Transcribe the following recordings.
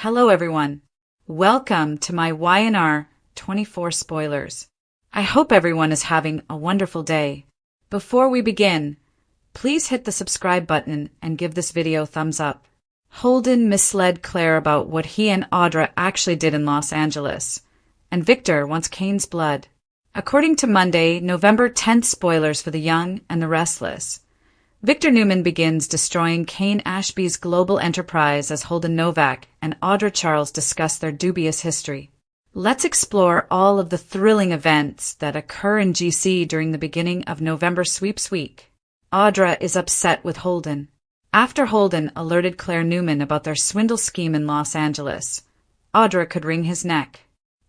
Hello everyone. Welcome to my YNR 24 spoilers. I hope everyone is having a wonderful day. Before we begin, please hit the subscribe button and give this video a thumbs up. Holden misled Claire about what he and Audra actually did in Los Angeles, and Victor wants Kane's blood. According to Monday, November 10th spoilers for the young and the restless, Victor Newman begins destroying Kane Ashby's global enterprise as Holden Novak and Audra Charles discuss their dubious history. Let's explore all of the thrilling events that occur in GC during the beginning of November Sweeps Week. Audra is upset with Holden. After Holden alerted Claire Newman about their swindle scheme in Los Angeles, Audra could wring his neck.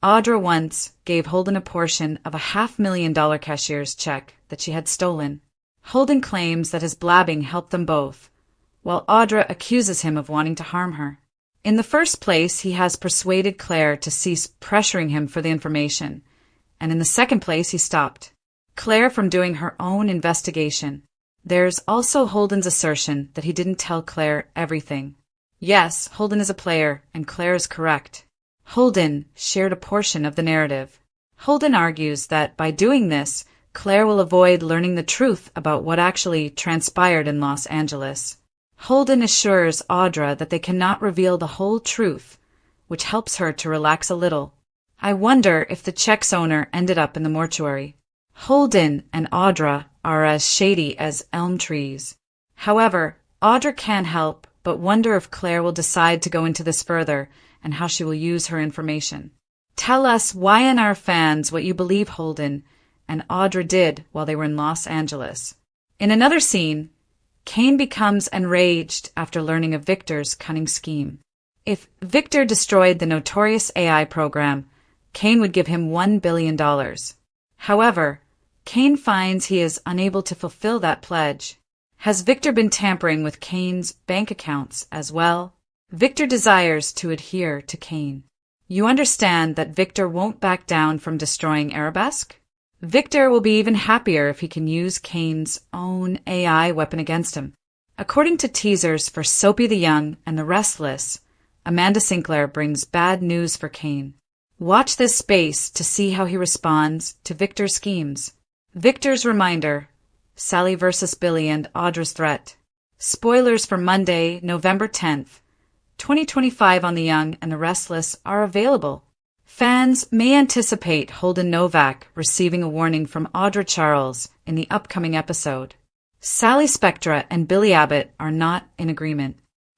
Audra once gave Holden a portion of a $500,000 cashier's check that she had stolen. Holden claims that his blabbing helped them both, while Audra accuses him of wanting to harm her. In the first place, he has persuaded Claire to cease pressuring him for the information, and in the second place, he stopped Claire from doing her own investigation. There's also Holden's assertion that he didn't tell Claire everything. Yes, Holden is a player, and Claire is correct. Holden shared a portion of the narrative. Holden argues that by doing this, Claire will avoid learning the truth about what actually transpired in Los Angeles. Holden assures Audra that they cannot reveal the whole truth, which helps her to relax a little. I wonder if the check's owner ended up in the mortuary. Holden and Audra are as shady as elm trees. However, Audra can't help but wonder if Claire will decide to go into this further and how she will use her information. Tell us, YNR fans, what you believe Holden and Audra did while they were in Los Angeles. In another scene, Kane becomes enraged after learning of Victor's cunning scheme. If Victor destroyed the notorious AI program, Kane would give him $1 billion. However, Kane finds he is unable to fulfill that pledge. Has Victor been tampering with Kane's bank accounts as well? Victor desires to adhere to Kane. You understand that Victor won't back down from destroying Arabesque? Victor will be even happier if he can use Kane's own AI weapon against him. According to teasers for Soapy the Young and the Restless, Amanda Sinclair brings bad news for Kane. Watch this space to see how he responds to Victor's schemes. Victor's reminder, Sally versus Billy and Audra's threat. Spoilers for Monday, November 10th, 2025 on The Young and the Restless are available. Fans may anticipate Holden Novak receiving a warning from Audra Charles in the upcoming episode. Sally Spectra and Billy Abbott are not in agreement.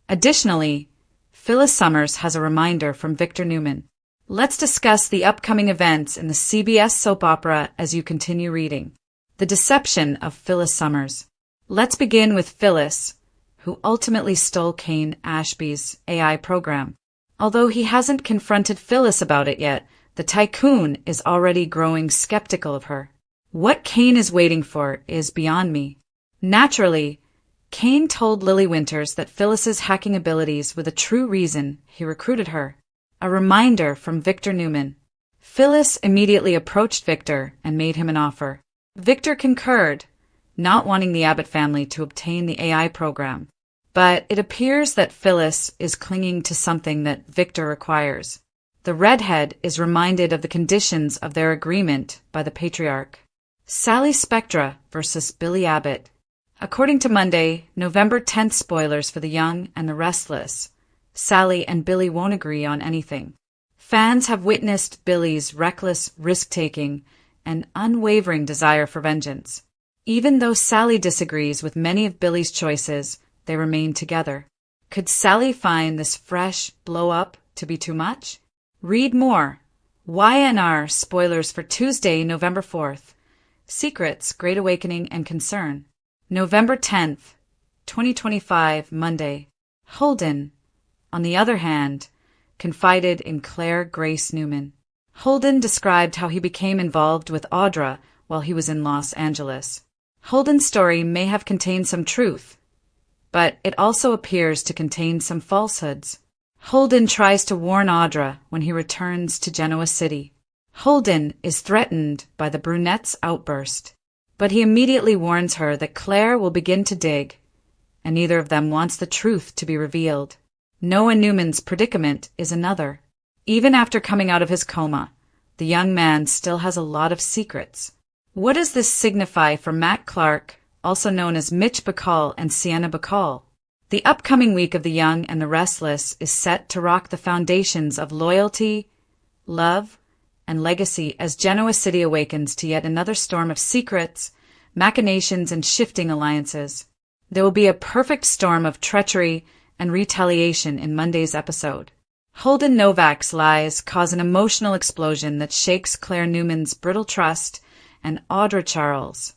Additionally, Phyllis Summers has a reminder from Victor Newman. Let's discuss the upcoming events in the CBS soap opera as you continue reading. The deception of Phyllis Summers. Let's begin with Phyllis, who ultimately stole Kane Ashby's AI program. Although he hasn't confronted Phyllis about it yet, the tycoon is already growing skeptical of her. What Kane is waiting for is beyond me. Naturally, Kane told Lily Winters that Phyllis's hacking abilities were the true reason he recruited her. A reminder from Victor Newman. Phyllis immediately approached Victor and made him an offer. Victor concurred, not wanting the Abbott family to obtain the AI program. But it appears that Phyllis is clinging to something that Victor requires. The redhead is reminded of the conditions of their agreement by the patriarch. Sally Spectra versus Billy Abbott. According to Monday, November 10th spoilers for The Young and the Restless, Sally and Billy won't agree on anything. Fans have witnessed Billy's reckless risk-taking and unwavering desire for vengeance. Even though Sally disagrees with many of Billy's choices, they remain together. Could Sally find this fresh blow-up to be too much? Read more. YNR spoilers for Tuesday, November 4th. Secrets, Great Awakening and Concern. November 10th, 2025, Monday. Holden, on the other hand, confided in Claire Grace Newman. Holden described how he became involved with Audra while he was in Los Angeles. Holden's story may have contained some truth, but it also appears to contain some falsehoods. Holden tries to warn Audra when he returns to Genoa City. Holden is threatened by the brunette's outburst, but he immediately warns her that Claire will begin to dig, and neither of them wants the truth to be revealed. Noah Newman's predicament is another. Even after coming out of his coma, the young man still has a lot of secrets. What does this signify for Matt Clark, also known as Mitch Bacall and Sienna Bacall? The upcoming week of The Young and the Restless is set to rock the foundations of loyalty, love, and legacy as Genoa City awakens to yet another storm of secrets, machinations, and shifting alliances. There will be a perfect storm of treachery and retaliation in Monday's episode. Holden Novak's lies cause an emotional explosion that shakes Claire Newman's brittle trust, and Audra Charles,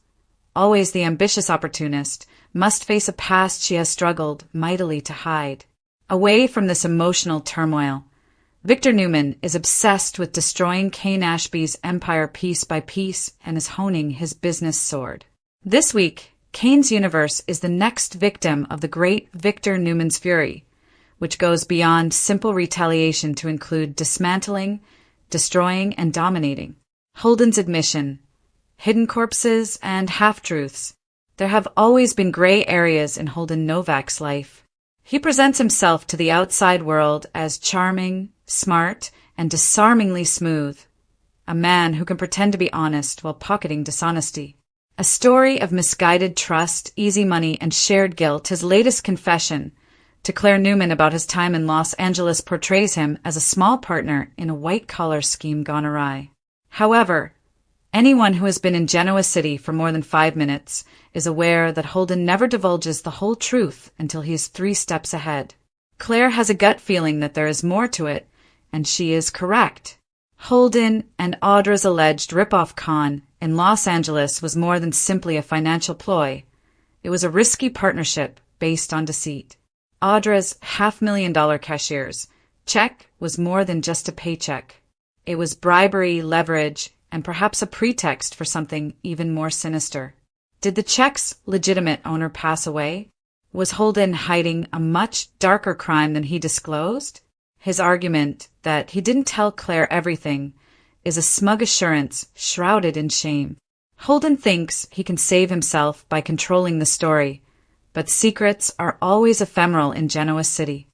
always the ambitious opportunist, must face a past she has struggled mightily to hide. Away from this emotional turmoil, Victor Newman is obsessed with destroying Kane Ashby's empire piece by piece and is honing his business sword. This week, Kane's universe is the next victim of the great Victor Newman's fury, which goes beyond simple retaliation to include dismantling, destroying, and dominating. Holden's admission, hidden corpses, and half-truths. There have always been gray areas in Holden Novak's life. He presents himself to the outside world as charming, smart, and disarmingly smooth, a man who can pretend to be honest while pocketing dishonesty. A story of misguided trust, easy money, and shared guilt, his latest confession to Claire Newman about his time in Los Angeles portrays him as a small partner in a white-collar scheme gone awry. However, anyone who has been in Genoa City for more than 5 minutes is aware that Holden never divulges the whole truth until he is 3 steps ahead. Claire has a gut feeling that there is more to it, and she is correct. Holden and Audra's alleged rip-off con in Los Angeles was more than simply a financial ploy. It was a risky partnership based on deceit. Audra's $500,000 cashier's check was more than just a paycheck. It was bribery, leverage, and perhaps a pretext for something even more sinister. Did the check's legitimate owner pass away? Was Holden hiding a much darker crime than he disclosed? His argument that he didn't tell Claire everything is a smug assurance shrouded in shame. Holden thinks he can save himself by controlling the story, but secrets are always ephemeral in Genoa City.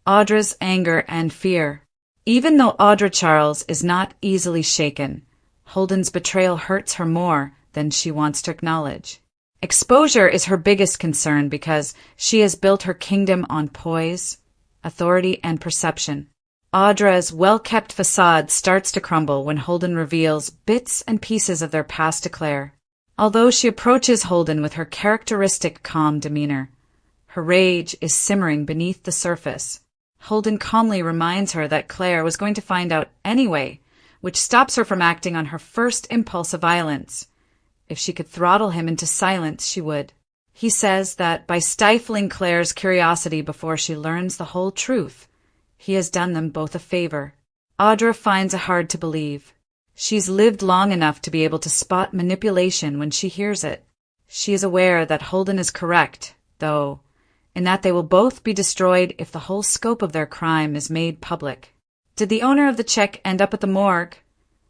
Audra's anger and fear. Even though Audra Charles is not easily shaken, Holden's betrayal hurts her more than she wants to acknowledge. Exposure is her biggest concern because she has built her kingdom on poise, authority, and perception. Audra's well-kept facade starts to crumble when Holden reveals bits and pieces of their past to Claire. Although she approaches Holden with her characteristic calm demeanor, her rage is simmering beneath the surface. Holden calmly reminds her that Claire was going to find out anyway, which stops her from acting on her first impulse of violence. If she could throttle him into silence, she would. He says that by stifling Claire's curiosity before she learns the whole truth, he has done them both a favor. Audra finds it hard to believe. She's lived long enough to be able to spot manipulation when she hears it. She is aware that Holden is correct, though, in that they will both be destroyed if the whole scope of their crime is made public. Did the owner of the check end up at the morgue?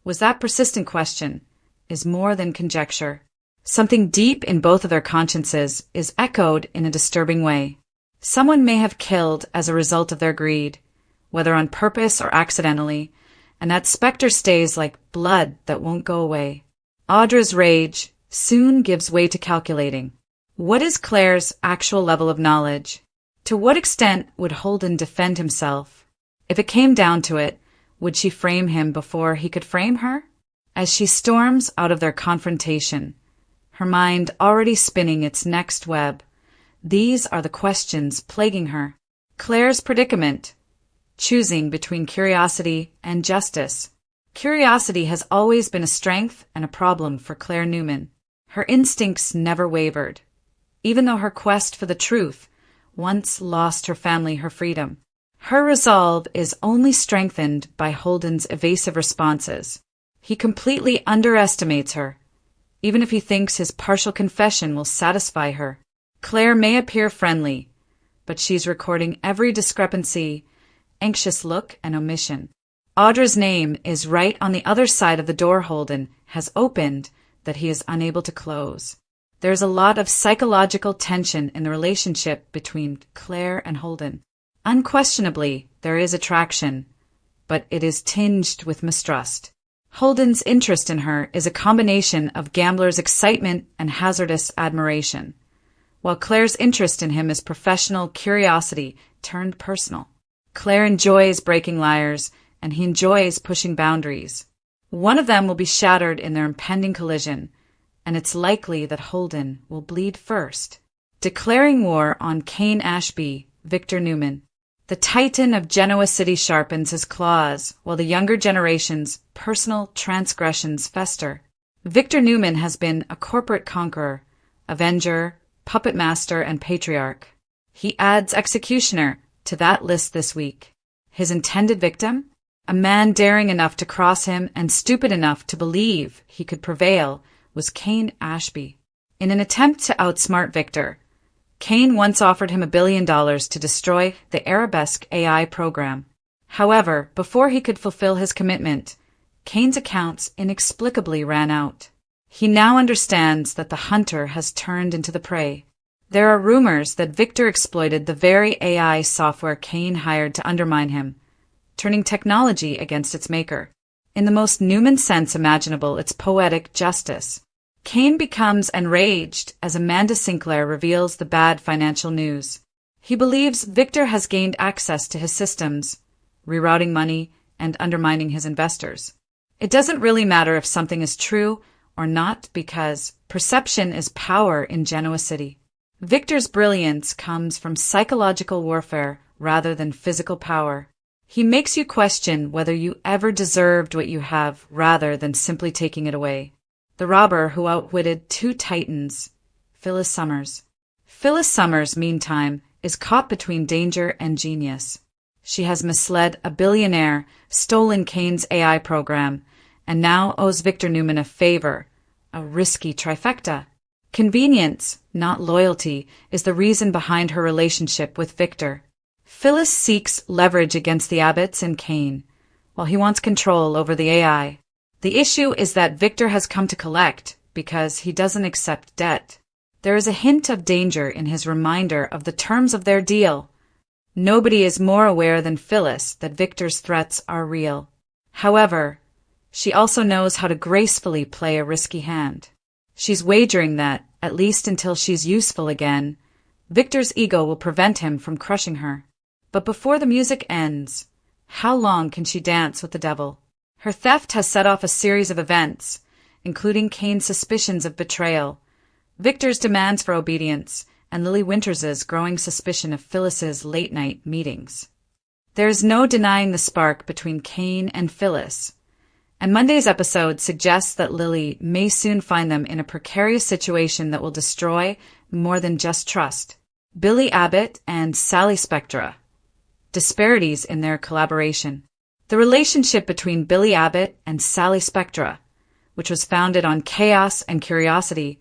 Was that persistent question is more than conjecture. Something deep in both of their consciences is echoed in a disturbing way. Someone may have killed as a result of their greed, whether on purpose or accidentally, and that specter stays like blood that won't go away. Audra's rage soon gives way to calculating. What is Claire's actual level of knowledge? To what extent would Holden defend himself? If it came down to it, would she frame him before he could frame her? As she storms out of their confrontation, her mind already spinning its next web, these are the questions plaguing her. Claire's predicament, choosing between curiosity and justice. Curiosity has always been a strength and a problem for Claire Newman. Her instincts never wavered, even though her quest for the truth once lost her family her freedom. Her resolve is only strengthened by Holden's evasive responses. He completely underestimates her, even if he thinks his partial confession will satisfy her. Claire may appear friendly, but she's recording every discrepancy, anxious look, and omission. Audra's name is right on the other side of the door Holden has opened that he is unable to close. There's a lot of psychological tension in the relationship between Claire and Holden. Unquestionably, there is attraction, but it is tinged with mistrust. Holden's interest in her is a combination of gambler's excitement and hazardous admiration, while Claire's interest in him is professional curiosity turned personal. Claire enjoys breaking liars, and he enjoys pushing boundaries. One of them will be shattered in their impending collision, and it's likely that Holden will bleed first. Declaring war on Cain Ashby, Victor Newman. The Titan of Genoa City sharpens his claws, while the younger generation's personal transgressions fester. Victor Newman has been a corporate conqueror, avenger, puppet master, and patriarch. He adds executioner to that list this week. His intended victim? A man daring enough to cross him and stupid enough to believe he could prevail was Cain Ashby. In an attempt to outsmart Victor, Cain once offered him $1 billion to destroy the Arabesque AI program. However, before he could fulfill his commitment, Cain's accounts inexplicably ran out. He now understands that the hunter has turned into the prey. There are rumors that Victor exploited the very AI software Cain hired to undermine him, turning technology against its maker. In the most Newman sense imaginable, it's poetic justice. Cain becomes enraged as Amanda Sinclair reveals the bad financial news. He believes Victor has gained access to his systems, rerouting money and undermining his investors. It doesn't really matter if something is true or not because perception is power in Genoa City. Victor's brilliance comes from psychological warfare rather than physical power. He makes you question whether you ever deserved what you have rather than simply taking it away. The robber who outwitted two titans, Phyllis Summers. Phyllis Summers, meantime, is caught between danger and genius. She has misled a billionaire, stolen Cain's AI program, and now owes Victor Newman a favor, a risky trifecta. Convenience, not loyalty, is the reason behind her relationship with Victor. Phyllis seeks leverage against the Abbotts and Cain, while he wants control over the AI. The issue is that Victor has come to collect because he doesn't accept debt. There is a hint of danger in his reminder of the terms of their deal. Nobody is more aware than Phyllis that Victor's threats are real. However, she also knows how to gracefully play a risky hand. She's wagering that, at least until she's useful again, Victor's ego will prevent him from crushing her. But before the music ends, how long can she dance with the devil? Her theft has set off a series of events, including Cain's suspicions of betrayal, Victor's demands for obedience, and Lily Winters's growing suspicion of Phyllis's late-night meetings. There is no denying the spark between Cain and Phyllis, and Monday's episode suggests that Lily may soon find them in a precarious situation that will destroy more than just trust. Billy Abbott and Sally Spectra. Disparities in their collaboration. The relationship between Billy Abbott and Sally Spectra, which was founded on chaos and curiosity,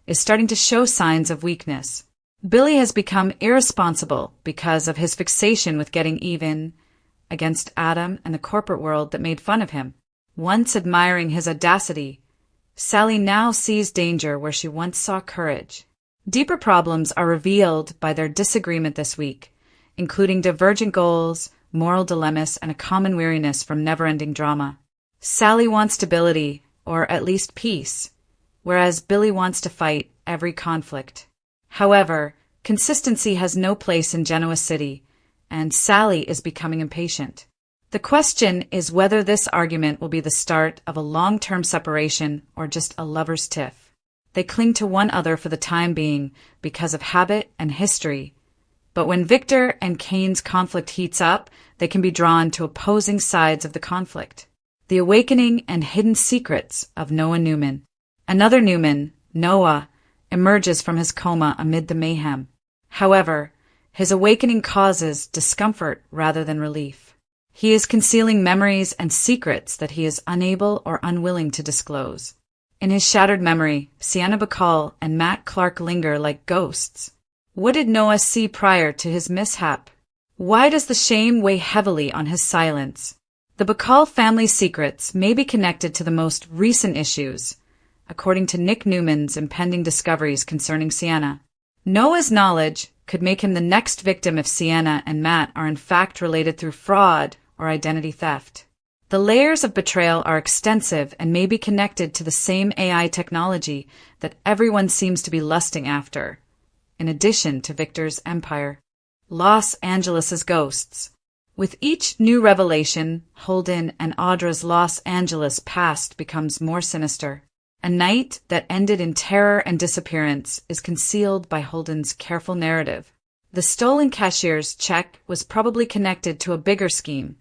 is starting to show signs of weakness. Billy has become irresponsible because of his fixation with getting even against Adam and the corporate world that made fun of him. Once admiring his audacity, Sally now sees danger where she once saw courage. Deeper problems are revealed by their disagreement this week, including divergent goals, moral dilemmas, and a common weariness from never-ending drama. Sally wants stability, or at least peace, whereas Billy wants to fight every conflict. However, consistency has no place in Genoa City, and Sally is becoming impatient. The question is whether this argument will be the start of a long-term separation or just a lover's tiff. They cling to one another for the time being because of habit and history, but when Victor and Cain's conflict heats up, they can be drawn to opposing sides of the conflict. The awakening and hidden secrets of Noah Newman. Another Newman, Noah, emerges from his coma amid the mayhem. However, his awakening causes discomfort rather than relief. He is concealing memories and secrets that he is unable or unwilling to disclose. In his shattered memory, Sienna Bacall and Matt Clark linger like ghosts. What did Noah see prior to his mishap? Why does the shame weigh heavily on his silence? The Bacall family secrets may be connected to the most recent issues, according to Nick Newman's impending discoveries concerning Sienna. Noah's knowledge could make him the next victim if Sienna and Matt are in fact related through fraud or identity theft. The layers of betrayal are extensive and may be connected to the same AI technology that everyone seems to be lusting after, in addition to Victor's empire. Los Angeles's ghosts. With each new revelation, Holden and Audra's Los Angeles past becomes more sinister. A night that ended in terror and disappearance is concealed by Holden's careful narrative. The stolen cashier's check was probably connected to a bigger scheme,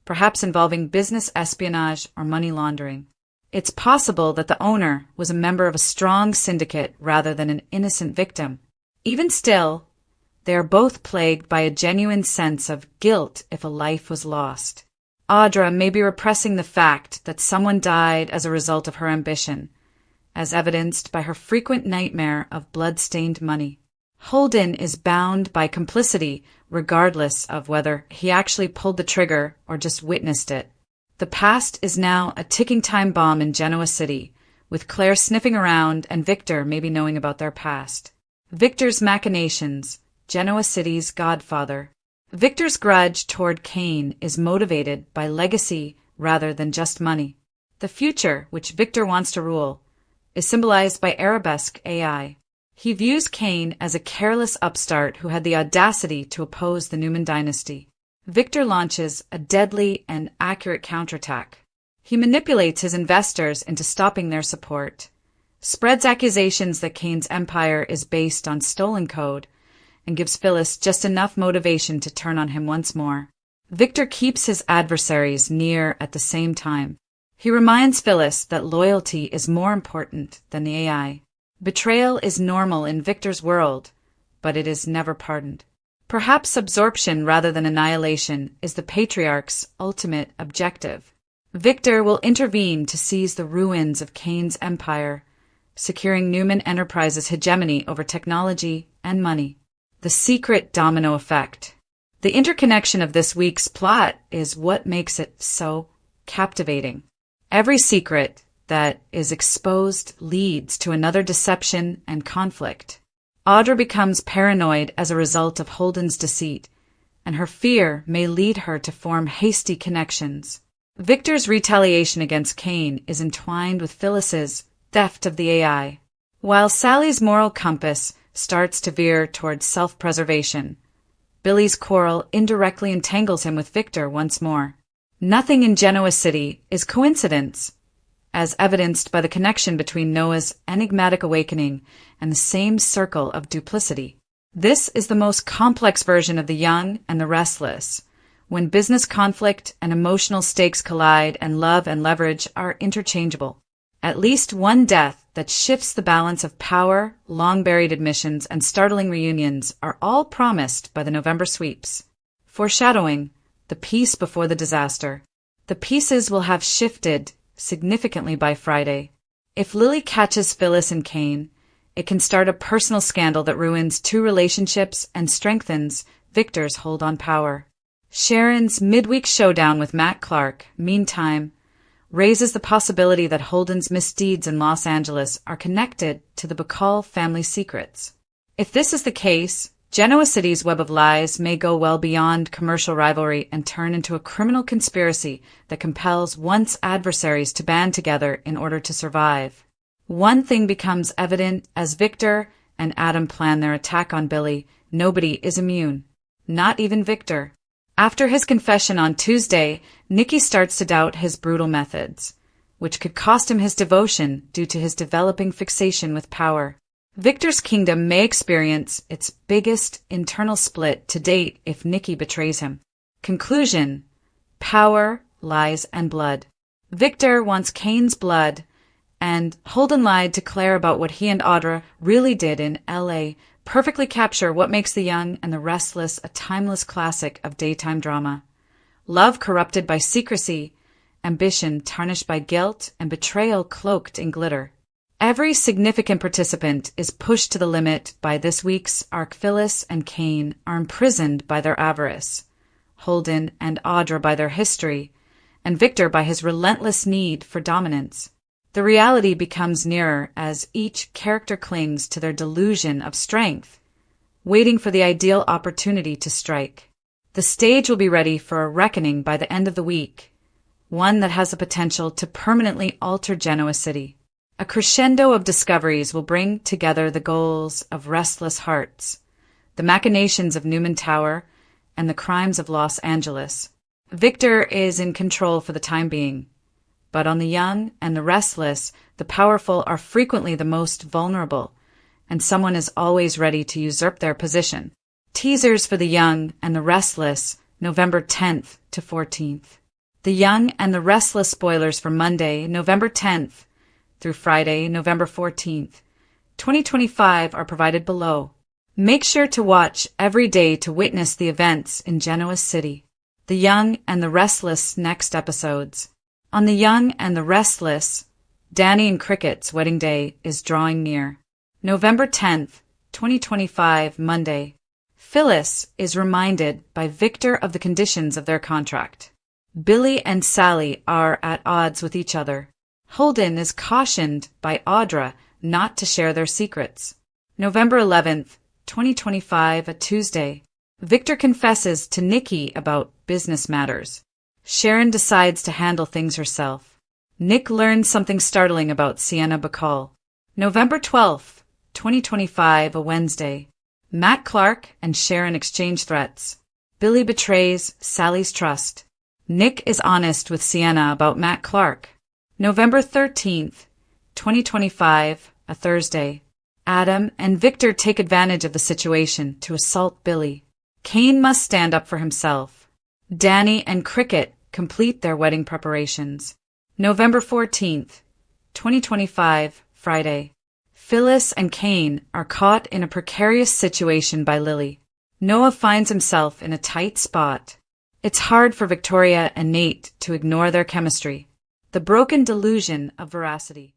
perhaps involving business espionage or money laundering. It's possible that the owner was a member of a strong syndicate rather than an innocent victim. Even still, they are both plagued by a genuine sense of guilt if a life was lost. Audra may be repressing the fact that someone died as a result of her ambition, as evidenced by her frequent nightmare of blood-stained money. Holden is bound by complicity regardless of whether he actually pulled the trigger or just witnessed it. The past is now a ticking time bomb in Genoa City, with Claire sniffing around and Victor maybe knowing about their past. Victor's machinations, Genoa City's godfather. Victor's grudge toward Cain is motivated by legacy rather than just money. The future, which Victor wants to rule, is symbolized by Arabesque AI. He views Cain as a careless upstart who had the audacity to oppose the Newman dynasty. Victor launches a deadly and accurate counterattack. He manipulates his investors into stopping their support, spreads accusations that Cain's empire is based on stolen code, and gives Phyllis just enough motivation to turn on him once more. Victor keeps his adversaries near at the same time. He reminds Phyllis that loyalty is more important than the AI. Betrayal is normal in Victor's world, but it is never pardoned. Perhaps absorption rather than annihilation is the patriarch's ultimate objective. Victor will intervene to seize the ruins of Cain's empire, securing Newman Enterprises' hegemony over technology and money. The secret domino effect. The interconnection of this week's plot is what makes it so captivating. Every secret that is exposed leads to another deception and conflict. Audra becomes paranoid as a result of Holden's deceit, and her fear may lead her to form hasty connections. Victor's retaliation against Cain is entwined with Phyllis's theft of the AI, while Sally's moral compass starts to veer towards self-preservation. Billy's quarrel indirectly entangles him with Victor once more. Nothing in Genoa City is coincidence, as evidenced by the connection between Noah's enigmatic awakening and the same circle of duplicity. This is the most complex version of the young and the restless, when business conflict and emotional stakes collide and love and leverage are interchangeable. At least one death that shifts the balance of power, long-buried admissions, and startling reunions are all promised by the November sweeps, foreshadowing the peace before the disaster. The pieces will have shifted significantly by Friday. If Lily catches Phyllis and Cain, it can start a personal scandal that ruins two relationships and strengthens Victor's hold on power. Sharon's midweek showdown with Matt Clark, meantime, raises the possibility that Holden's misdeeds in Los Angeles are connected to the Bacall family secrets. If this is the case, Genoa City's web of lies may go well beyond commercial rivalry and turn into a criminal conspiracy that compels once adversaries to band together in order to survive. One thing becomes evident as Victor and Adam plan their attack on Billy: nobody is immune, not even Victor. After his confession on Tuesday, Nicky starts to doubt his brutal methods, which could cost him his devotion due to his developing fixation with power. Victor's kingdom may experience its biggest internal split to date if Nicky betrays him. Conclusion: power, lies, and blood. Victor wants Cain's blood, and Holden lied to Claire about what he and Audra really did in L.A., perfectly capture what makes The Young and the Restless a timeless classic of daytime drama. Love corrupted by secrecy, ambition tarnished by guilt, and betrayal cloaked in glitter. Every significant participant is pushed to the limit by this week's arc. Phyllis and Cain are imprisoned by their avarice, Holden and Audra by their history, and Victor by his relentless need for dominance. The reality becomes nearer as each character clings to their delusion of strength waiting for the ideal opportunity to strike. The stage will be ready for a reckoning by the end of the week, one that has the potential to permanently alter Genoa City. A crescendo of discoveries will bring together the goals of restless hearts, the machinations of Newman Tower, and the crimes of Los Angeles. Victor is in control for the time being, but on the young and the restless, the powerful are frequently the most vulnerable, and someone is always ready to usurp their position. Teasers for the young and the restless, November 10th to 14th. The Young and the Restless spoilers for Monday, November 10th through Friday, November 14th, 2025 are provided below. Make sure to watch every day to witness the events in Genoa City. The Young and the Restless next episodes. On The Young and the Restless, Danny and Cricket's wedding day is drawing near. November 10th, 2025, Monday. Phyllis is reminded by Victor of the conditions of their contract. Billy and Sally are at odds with each other. Holden is cautioned by Audra not to share their secrets. November 11th, 2025, a Tuesday. Victor confesses to Nikki about business matters. Sharon decides to handle things herself. Nick learns something startling about Sienna Bacall. November 12th, 2025, a Wednesday. Matt Clark and Sharon exchange threats. Billy betrays Sally's trust. Nick is honest with Sienna about Matt Clark. November 13th, 2025, a Thursday. Adam and Victor take advantage of the situation to assault Billy. Kane must stand up for himself. Danny and Cricket complete their wedding preparations. November 14th, 2025, Friday. Phyllis and Kane are caught in a precarious situation by Lily. Noah finds himself in a tight spot. It's hard for Victoria and Nate to ignore their chemistry. The broken delusion of veracity.